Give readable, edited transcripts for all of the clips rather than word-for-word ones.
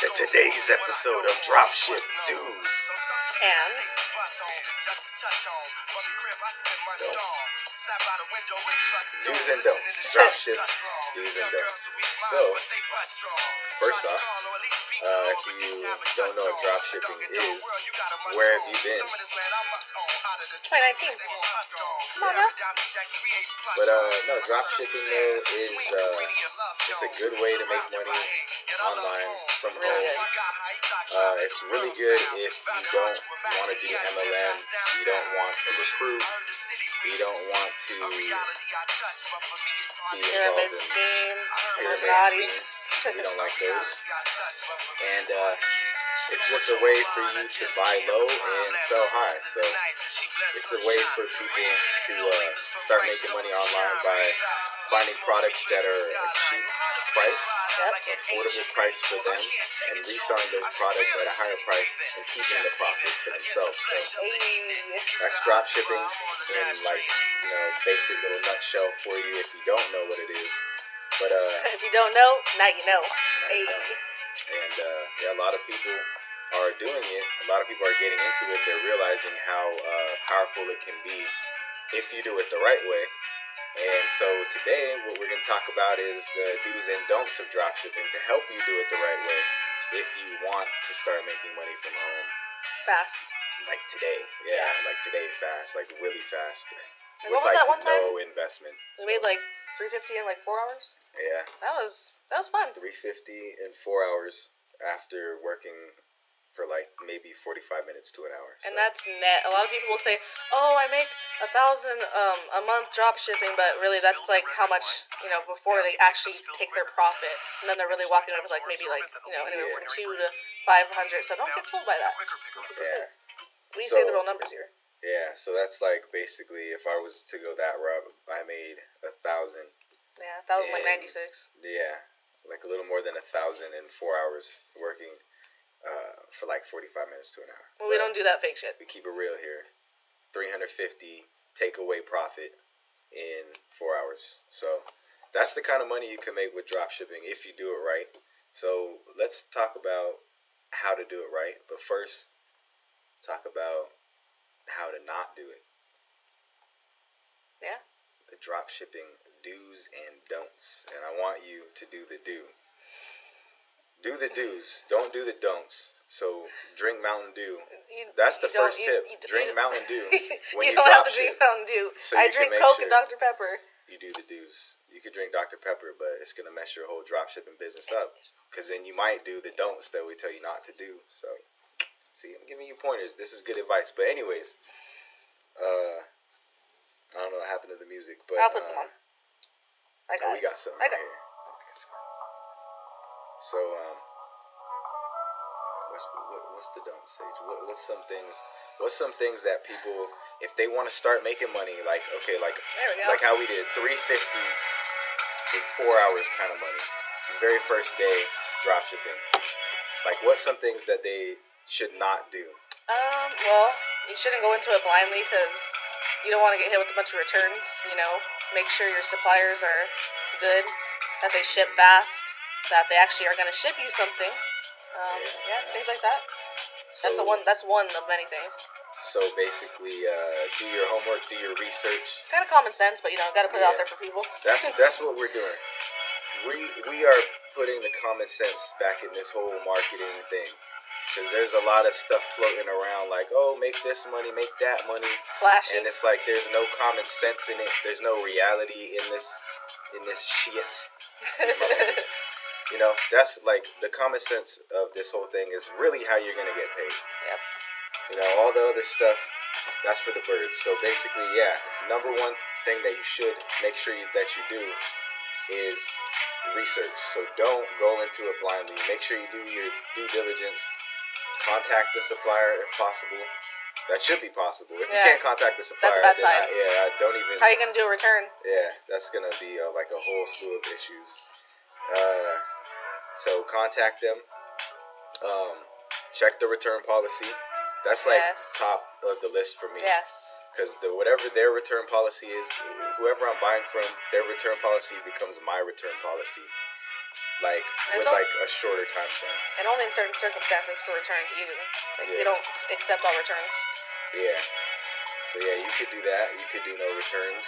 to today's episode of Dropship Do's And Do's and Don'ts. Dropship Do's and Don'ts. So, first off, if you don't know what dropshipping is, where have you been? 2019. Come on now. But no, dropshipping though is it's a good way to make money online from home. It's really good if you don't want to do MLM, you don't want to recruit, you don't want to be involved in pyramid schemes, you don't like those. And it's just a way for you to buy low and sell high. So it's a way for people to start making money online by finding products that are a cheap price, affordable price for them, and reselling those products at a higher price and keeping the profit for themselves. So that's dropshipping in basic little nutshell for you if you don't know what it is. But if you don't know, now you know. And a lot of people are doing it. A lot of people are getting into it. They're realizing how powerful it can be if you do it the right way. And so today, what we're going to talk about is the do's and don'ts of dropshipping to help you do it the right way if you want to start making money from home. Fast. Like today. Yeah. Like today, fast. Like really fast. Like, what was that one time? No investment. We made like $350 in like 4 hours? Yeah. That was fun. $350 in 4 hours after working for like maybe 45 minutes to an hour. And that's net. A lot of people will say, "Oh, I make $1,000 a month drop shipping," but really that's like how much before they actually take their profit, and then they're really walking up with like maybe anywhere from 200 to 500. So don't get fooled by that. We say the real numbers here. Yeah, so that's like basically if I was to go that route, I made 1,000. Yeah, 1,000 like 96. Yeah, like a little more than 1,000 in 4 hours working. For like 45 minutes to an hour. Well, we don't do that fake shit. We keep it real here. 350 takeaway profit in 4 hours. So that's the kind of money you can make with dropshipping if you do it right. So let's talk about how to do it right. But first, talk about how to not do it. Yeah. The dropshipping do's and don'ts. And I want you to do the do. Do the do's. Don't do the don'ts. So drink Mountain Dew. That's the first tip. Drink Mountain Dew when you don't have to dropship. drink Mountain Dew. So I drink Coke and Dr. Pepper. You do the do's. You could drink Dr. Pepper, but it's going to mess your whole dropshipping business up. Because then you might do the don'ts that we tell you not to do. So, see, I'm giving you pointers. This is good advice. But anyways, I don't know what happened to the music. But I'll put some on. We got some right here. So, what's the don't, Sage? What's some things that people, if they want to start making money, like how we did, 350 in 4 hours kind of money, very first day dropshipping. Like, what's some things that they should not do? Well, you shouldn't go into it blindly because you don't want to get hit with a bunch of returns. Make sure your suppliers are good, that they ship fast, that they actually are going to ship you something. Things like that. That's one of many things. So basically, do your homework, do your research. Kind of common sense, but got to put it out there for people. That's what we're doing. We are putting the common sense back in this whole marketing thing, because there's a lot of stuff floating around like, oh, make this money, make that money, flashy, and it's like there's no common sense in it. There's no reality in this shit. That's like the common sense of this whole thing is really how you're gonna get paid. Yep. All the other stuff, that's for the birds. So basically, number one thing that you should make sure that you do is research. So don't go into it blindly. Make sure you do your due diligence. Contact the supplier if possible. That should be possible. If you can't contact the supplier, that's then I don't even. How are you gonna do a return? Yeah, that's gonna be like a whole slew of issues. So contact them. Check the return policy. That's like top of the list for me. Yes. Because whatever their return policy is, whoever I'm buying from, their return policy becomes my return policy. like with like a shorter time frame. And only in certain circumstances for returns even. Like we don't accept all returns. Yeah. So yeah, you could do that. You could do no returns.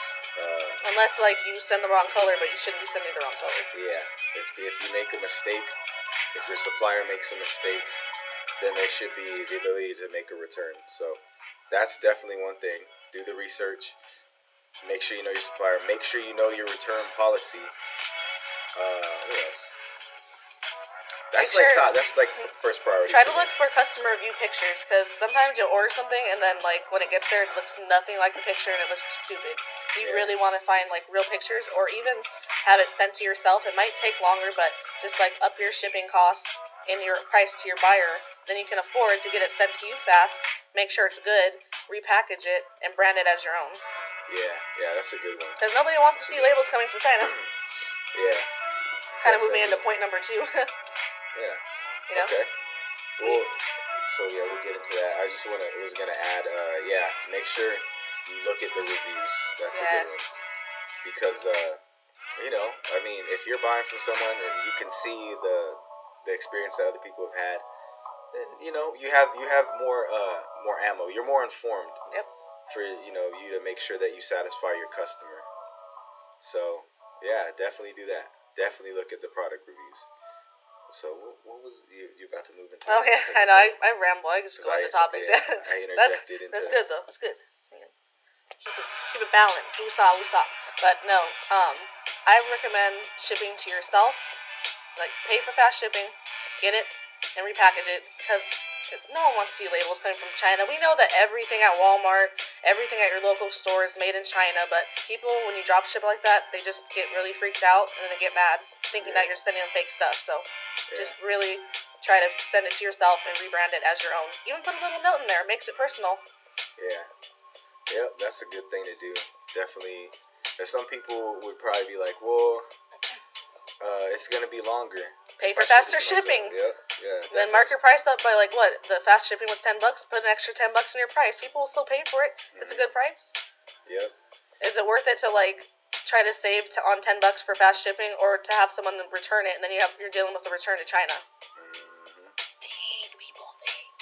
Unless like you send the wrong color, but you shouldn't be sending the wrong color. Yeah. If you make a mistake, if your supplier makes a mistake, then there should be the ability to make a return. So that's definitely one thing. Do the research. Make sure you know your supplier. Make sure you know your return policy. What else? That's like first priority. Try to look for customer review pictures, because sometimes you'll order something and then like when it gets there, it looks nothing like the picture and it looks stupid. You really want to find like real pictures, or even have it sent to yourself. It might take longer, but just like up your shipping costs and your price to your buyer, then you can afford to get it sent to you fast. Make sure it's good, repackage it, and brand it as your own. Yeah, that's a good one. Because nobody wants to see labels coming from China. Yeah. Kind of moving into point number 2. Yeah. You know? Okay. Well, so yeah, we'll get into that. I was gonna add, make sure you look at the reviews. That's a good one. Because, I mean, if you're buying from someone and you can see the experience that other people have had, then you have more ammo. You're more informed. Yep. For you to make sure that you satisfy your customer. So yeah, definitely do that. Definitely look at the product reviews. So what was you're about to move into? Oh yeah, I know. I ramble. I just go into topics. Yeah, I interjected into. That's good though. That's good. Keep it balanced. Woosah. But no, I recommend shipping to yourself. Like pay for fast shipping, get it, and repackage it, because no one wants to see labels coming from China. We know that everything at Walmart, everything at your local store is made in China, but people, when you drop ship like that, they just get really freaked out and then they get mad, thinking that you're sending them fake stuff. So just really try to send it to yourself and rebrand it as your own. Even put a little note in there. It makes it personal. Yeah. Yep, that's a good thing to do. Definitely. And some people would probably be like, well, it's going to be longer. Pay for faster shipping. Yep. Yeah. Then mark your price up by like what? The fast shipping was $10. Put an extra $10 in your price. People will still pay for it. It's a good price. Yep. Is it worth it to like try to save on $10 for fast shipping, or to have someone return it and then you're dealing with the return to China? Mm-hmm.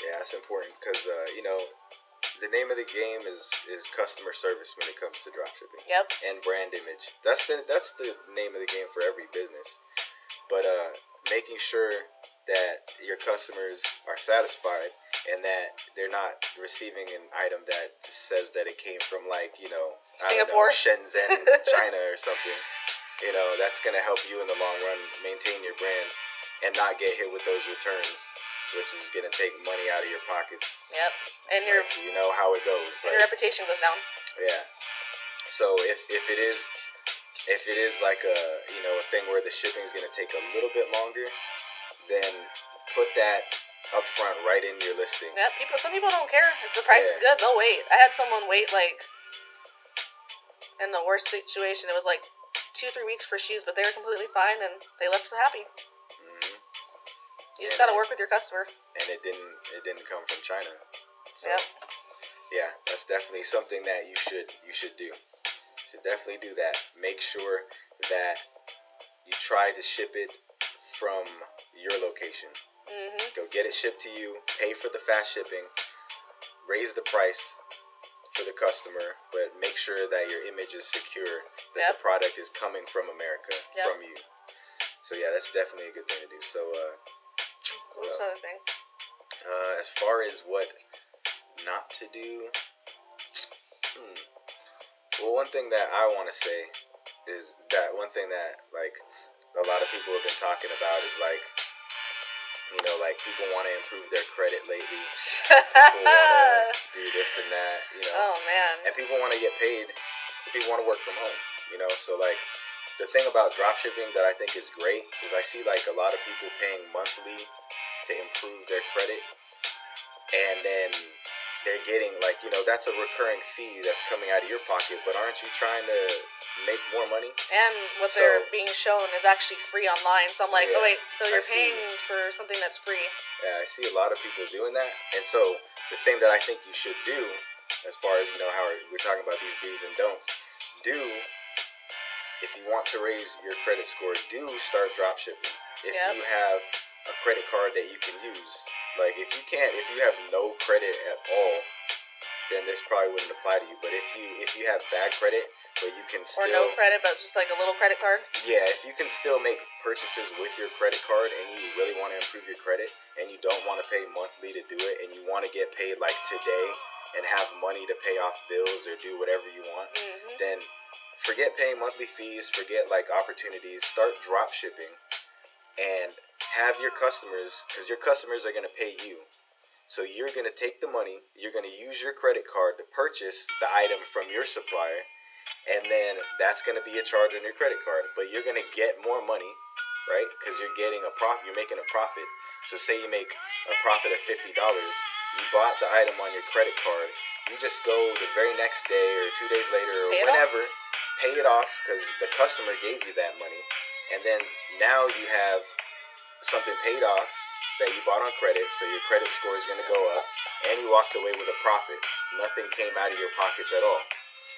Yeah, that's important because the name of the game is customer service when it comes to dropshipping. Yep. And brand image. That's the name of the game for every business. But making sure that your customers are satisfied and that they're not receiving an item that just says that it came from Singapore, Shenzhen, China or something. That's going to help you in the long run maintain your brand and not get hit with those returns, which is going to take money out of your pockets. Yep. And you know how it goes. And your reputation goes down. Yeah. So if it is like a thing where the shipping is going to take a little bit longer, then put that up front right in your listing. Yeah, some people don't care if the price is good. They'll wait. I had someone wait in the worst situation. It was 2-3 weeks for shoes, but they were completely fine and they left happy. Mm-hmm. You just got to work with your customer. And it didn't come from China. So, yep. Yeah, that's definitely something that you should do. Should definitely do that. Make sure that you try to ship it from your location. Mm-hmm. Go get it shipped to you. Pay for the fast shipping. Raise the price for the customer, but make sure that your image is secure. That the product is coming from America, from you. So yeah, that's definitely a good thing to do. So what's the other thing? As far as what not to do. Well, one thing that I want to say is that one thing that a lot of people have been talking about is people want to improve their credit lately. People want to do this and that, Oh man. And people want to get paid. People want to work from home, So the thing about dropshipping that I think is great is I see a lot of people paying monthly to improve their credit, and then they're getting that's a recurring fee that's coming out of your pocket, but aren't you trying to make more money? And what they're being shown is actually free online, so I'm like, oh wait, so you're paying for something that's free. Yeah, I see a lot of people doing that, and so the thing that I think you should do, as far as how we're talking about these do's and don'ts, if you want to raise your credit score, start dropshipping. if Yep. you have a credit card that you can use. Like if you have no credit at all, then this probably wouldn't apply to you. But if you have bad credit, but you can still, or no credit, but just like a little credit card. yeah, if you can still make purchases with your credit card and you really want to improve your credit and you don't want to pay monthly to do it and you want to get paid like today and have money to pay off bills or do whatever you want, then forget paying monthly fees, forget like opportunities, start drop shipping and have your customers, because your customers are going to pay you. So you're going to take the money, you're going to use your credit card to purchase the item from your supplier, and then that's going to be a charge on your credit card. But you're going to get more money, right? Because you're getting a profit, you're making a profit. So say you make a profit of $50, you bought the item on your credit card, you just go the very next day or 2 days later or whenever, pay it off because the customer gave you that money, and then now you have something paid off that you bought on credit, so your credit score is going to go up, and you walked away with a profit. Nothing came out of your pockets at all.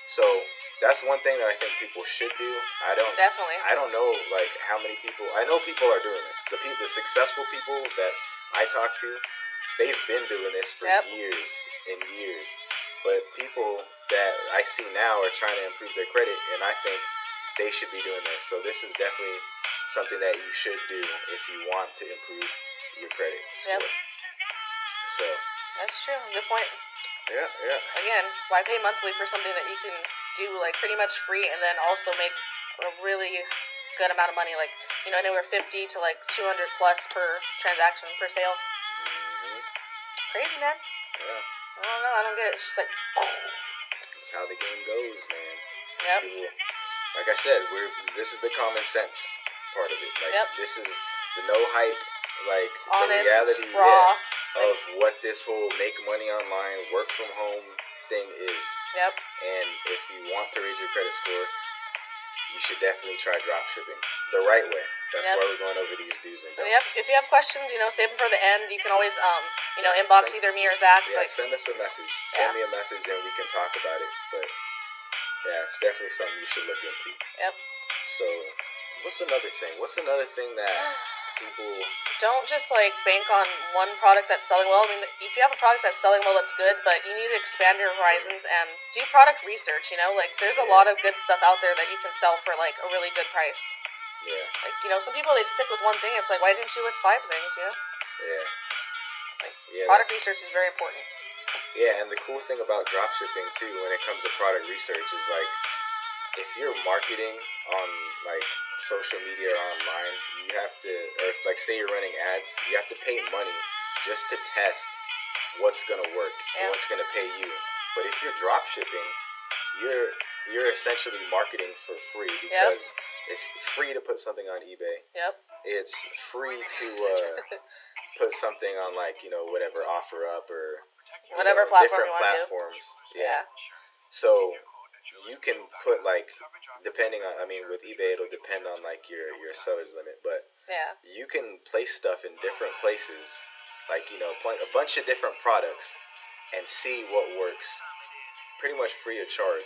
So that's one thing that I think people should do. I don't know like how many people. I know people are doing this. The successful people that I talk to, they've been doing this for years and years. But people that I see now are trying to improve their credit, and I think they should be doing this. So this is definitely something that you should do if you want to improve your credit score. Yep. So that's true. Good point. Yeah. Again, why pay monthly for something that you can do like pretty much free and then also make a really good amount of money, like anywhere 50 to like 200 plus per transaction per sale. Crazy, man. Yeah. I don't know. I don't get it. It's just like that's how the game goes, man. Yep. People, like I said, this is the common sense part of it. Like this is the no hype, like honest, the reality raw, of what this whole make money online, work from home thing is. Yep. And if you want to raise your credit score, you should definitely try dropshipping the right way. That's why we're going over these do's and don'ts. If you have questions, save them for the end. You can always, inbox either me or Zach. Yeah, send us a message. Send me a message and we can talk about it. But yeah, it's definitely something you should look into. Yep. So, what's another thing? What's another thing that people don't just like bank on one product that's selling well? I mean, if you have a product that's selling well, that's good, but you need to expand your horizons and do product research. Like there's a lot of good stuff out there that you can sell for like a really good price. Yeah. Like some people they stick with one thing. It's like, why didn't you list 5 things? Yeah. Like product research is very important. Yeah, and the cool thing about dropshipping too, when it comes to product research, is like if you're marketing on like social media or online, you have to, or if like say you're running ads, you have to pay money just to test what's gonna work and what's gonna pay you. But if you're dropshipping, you're essentially marketing for free because it's free to put something on eBay. Yep. It's free to put something on like whatever OfferUp or whatever platform different platforms. Yeah. So you can put like, depending on, with eBay it'll depend on like your seller's limit, but you can place stuff in different places, like point a bunch of different products and see what works, pretty much free of charge.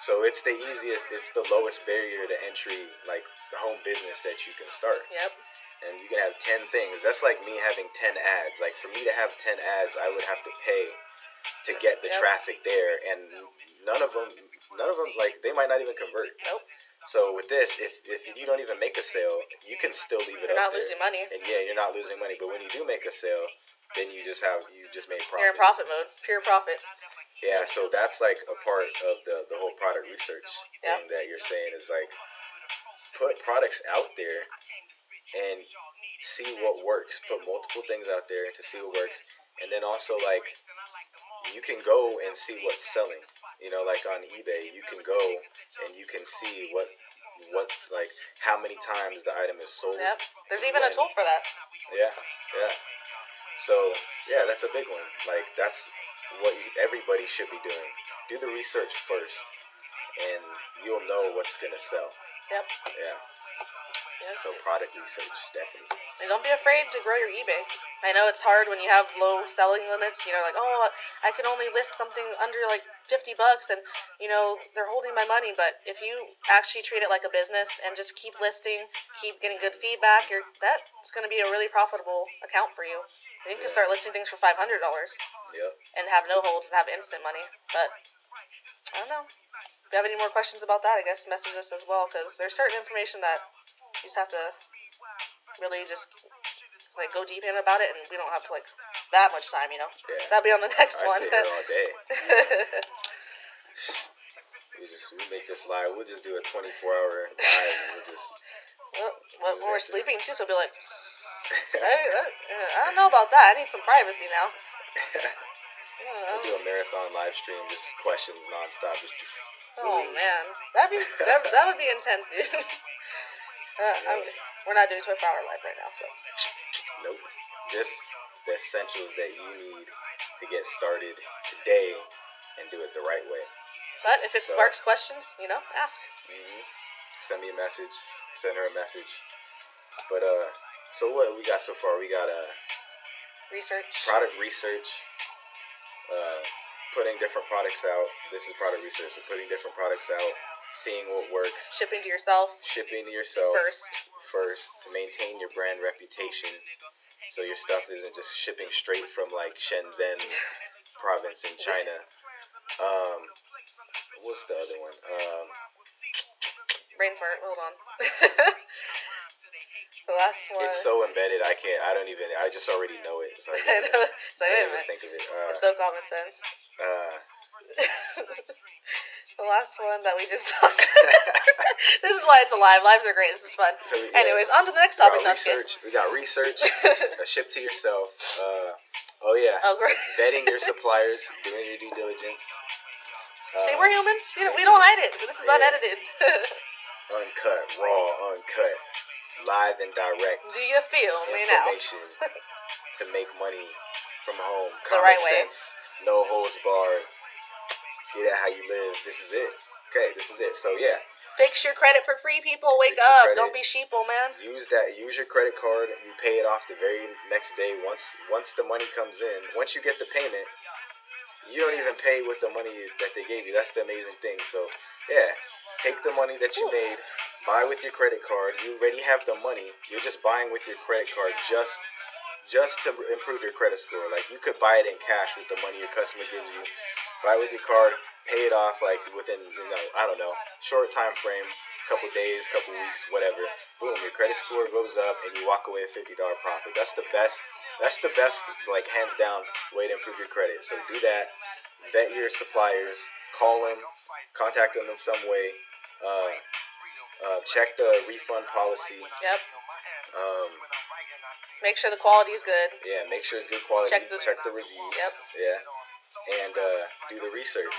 So it's the easiest, it's the lowest barrier to entry, like the home business that you can start. Yep. And you can have 10 things. That's like me having 10 ads. Like for me to have 10 ads, I would have to pay to get the traffic there, and none of them like they might not even convert. Nope. So with this, if you don't even make a sale, you can still leave it up there. You're not losing money. And you're not losing money. But when you do make a sale, then you just made profit. You're in profit mode, pure profit. Yeah, so that's like a part of the whole product research thing that you're saying is like put products out there and see what works. Put multiple things out there to see what works. And then also like you can go and see what's selling. Like on eBay, you can go and you can see what's like how many times the item is sold. Yep. There's even a tool for that. Yeah. So yeah, that's a big one. Like that's what everybody should be doing. Do the research first, and you'll know what's gonna sell. Yep. Yeah. Yes. So product research, definitely. And don't be afraid to grow your eBay. I know it's hard when you have low selling limits. Like, oh, I can only list something under like $50, and they're holding my money. But if you actually treat it like a business and just keep listing, keep getting good feedback, that's going to be a really profitable account for you. And you can start listing things for $500. Yep. And have no holds and have instant money. But I don't know. If you have any more questions about that, I guess message us as well, because there's certain information that you just have to really just go deep in about it, and we don't have that much time, Yeah. That'll be on the next one. I sit here all day. we make this live. We'll just do a 24-hour live, and we'll just. When we're sleeping too, so we'll be like, I don't know about that. I need some privacy now. We'll do a marathon live stream, just questions nonstop. Oh man, that would be intense, dude. We're not doing 24-hour live right now, so. Nope. Just the essentials that you need to get started today and do it the right way. But if it sparks questions, ask. Mm-hmm. Send me a message. Send her a message. But so what we got so far? We got research, product research. Putting different products out. This is product research. So putting different products out, seeing what works. Shipping to yourself. First to maintain your brand reputation. So your stuff isn't just shipping straight from like Shenzhen province in China. What's the other one? Brain fart. Hold on. The last one. It's so embedded. I just already know it. So I wait a minute. Think of it. It's so common sense. The last one that we just talked. This is why it's alive. Lives are great. This is fun. So, anyways, on to the next topic. We got research. Ship to yourself. Vetting your suppliers, doing your due diligence. See, we're humans. We don't hide it. This is unedited. Uncut, raw, uncut, live and direct. Do you feel me now? Information to make money from home. The right way. Sense, no holds barred. Get it how you live. This is it. Okay, this is it. So yeah. Fix your credit for free, people. Wake up. Don't be sheeple, man. Use your credit card. You pay it off the very next day. Once the money comes in, once you get the payment, you don't even pay with the money that they gave you. That's the amazing thing. So yeah, take the money that you made, buy with your credit card. You already have the money. You're just buying with your credit card just to improve your credit score. Like you could buy it in cash with the money your customer gives you. Buy with your card, pay it off like within, I don't know, short time frame, couple days, couple weeks, whatever. Boom, your credit score goes up and you walk away with $50 profit. That's the best, like hands down way to improve your credit. So do that. Vet your suppliers, call them, contact them in some way. Check the refund policy. Yep. Make sure the quality is good. Yeah, make sure it's good quality. Check the reviews. Yep. Yeah. And do the research.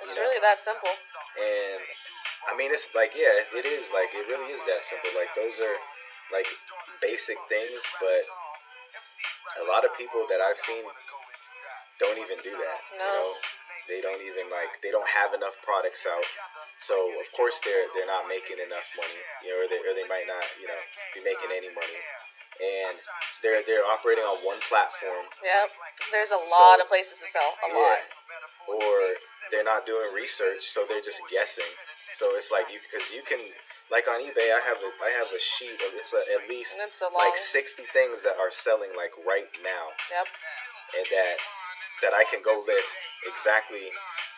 It's really that simple. And I mean, it's like, yeah, it is like, it really is that simple. Like those are like basic things, but a lot of people that I've seen don't even do that. No. They don't even they don't have enough products out. So of course they're not making enough money, or they might not, be making any money. And they're operating on one platform. Yep. There's a lot of places to sell. A lot. Or they're not doing research, so they're just guessing. So it's like because you can, like on eBay, I have a sheet of at least like 60 things that are selling like right now. Yep. And that I can go list exactly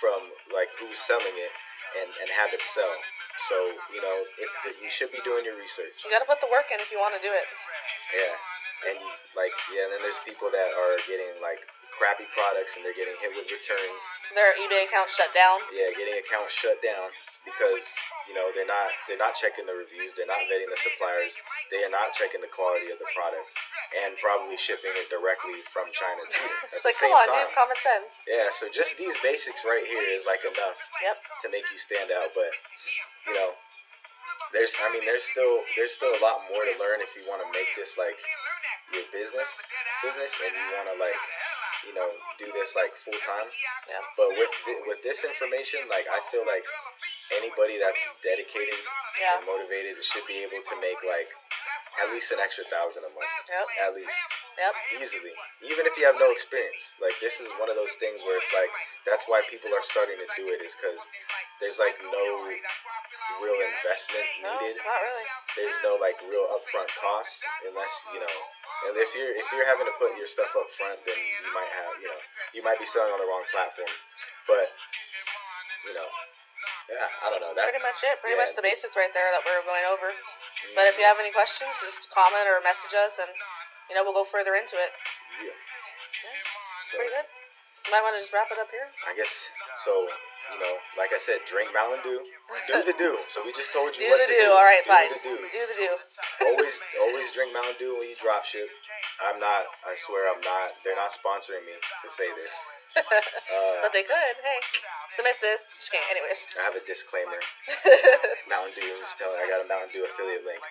from like who's selling it and have it sell. So you should be doing your research. You got to put the work in if you want to do it. Yeah. And then there's people that are getting like crappy products and they're getting hit with returns. Their eBay account shut down. Yeah, getting accounts shut down because they're not checking the reviews, they're not vetting the suppliers, they are not checking the quality of the product, and probably shipping it directly from China too. At the same time. Dude, common sense. Yeah, so just these basics right here is like enough to make you stand out. But there's still a lot more to learn if you want to make this like your business and you want to do this like full time. Yeah. But with this information, like I feel like anybody that's dedicated and motivated should be able to make like at least an extra $1,000 a month. Yep. At least. Yep. Easily. Even if you have no experience. Like this is one of those things where it's like that's why people are starting to do it, is because there's like no real investment needed. No, not really. There's no like real upfront costs unless and if you're having to put your stuff up front, then you might have you might be selling on the wrong platform. But yeah, I don't know. Pretty much it. Pretty much the basics right there that we're going over. But if you have any questions, just comment or message us, and we'll go further into it. Yeah. So, pretty good. You might want to just wrap it up here. I guess so. Like I said, drink Mountain Dew. Do the do. So we just told you what to do. All right, fine. Do the do. Always drink Mountain Dew when you dropship. I'm not. I swear I'm not. They're not sponsoring me to say this. But they could. Hey, submit this. Just kidding. Anyways. I have a disclaimer. Mountain Dew. Just telling. I got a Mountain Dew affiliate link.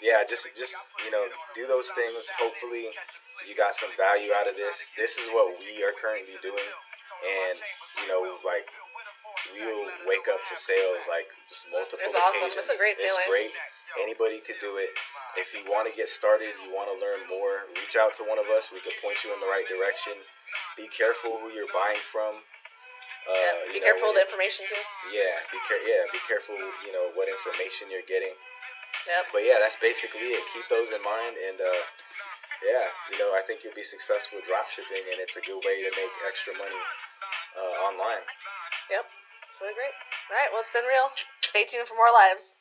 Yeah, just do those things. Hopefully, you got some value out of this. This is what we are currently doing, and like we'll wake up to sales like just multiple occasions. It's a great feeling. It's great. Anybody could do it. If you want to get started, you want to learn more, reach out to one of us. We can point you in the right direction. Be careful who you're buying from. Be careful of the information too. Yeah, be careful. What information you're getting. Yep. But yeah, that's basically it. Keep those in mind, and I think you'll be successful drop shipping, and it's a good way to make extra money online. Yep, it's really great. All right, well, it's been real. Stay tuned for more lives.